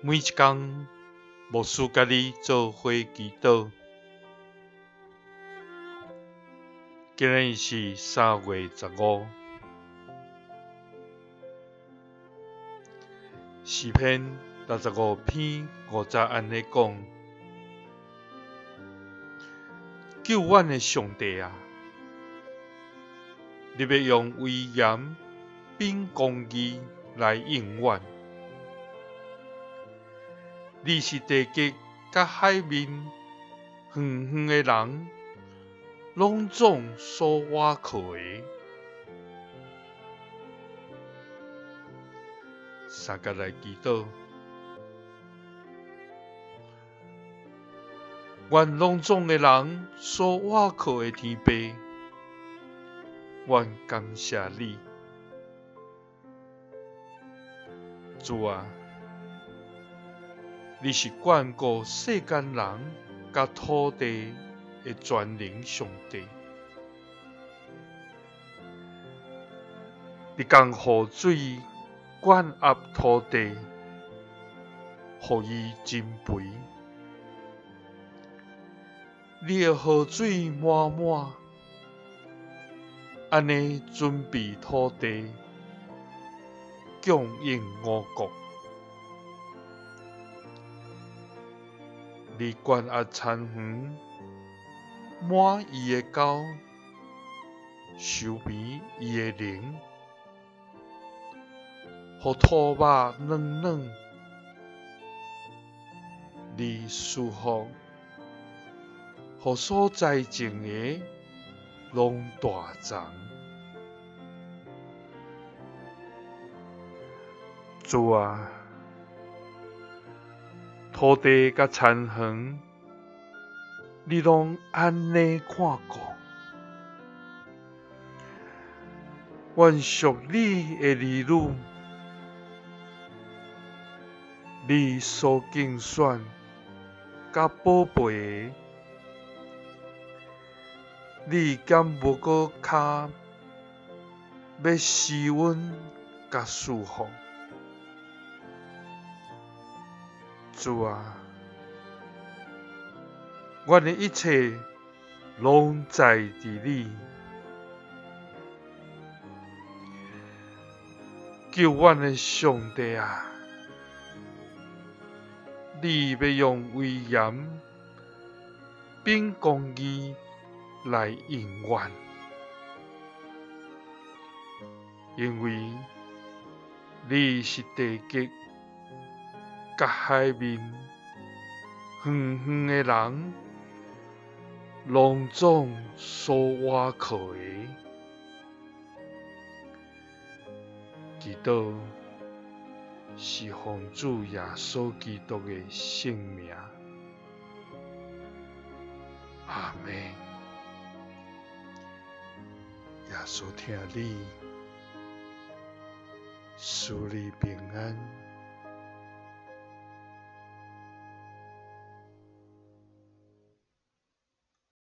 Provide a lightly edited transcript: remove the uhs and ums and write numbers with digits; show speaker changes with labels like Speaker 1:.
Speaker 1: 每一天，牧师甲你做伙祈祷。今日是3月15，诗篇65篇50安尼讲：救阮的上帝啊，你要用威严并公义来应阮。你是地极甲海面远远的人，拢总所倚靠的。三甲来祈祷，愿拢总的人所倚靠的天父，愿感谢你，主啊！你是眷顾世间人甲土地的全能上帝。你将雨水灌压土地，予伊增肥。你的雨水满满，安尼准备土地，供应五国。你灌压田园，满伊的沟，收编伊的灵，予土肉软软。你祝福，予所栽种的拢大长。主啊！土地甲田园，你拢安尼看顾。愿属你的儿女，你所竞选甲宝贝的，你敢无搁卡要施恩甲祝福？主啊，阮的一切拢在伫你，救阮的上帝啊！你要用威严并公义来应阮，因为你是地极甲海面远远的人，拢总所倚靠的。祈祷是奉主耶稣基督的圣名，阿们。耶稣听你，赐你平安。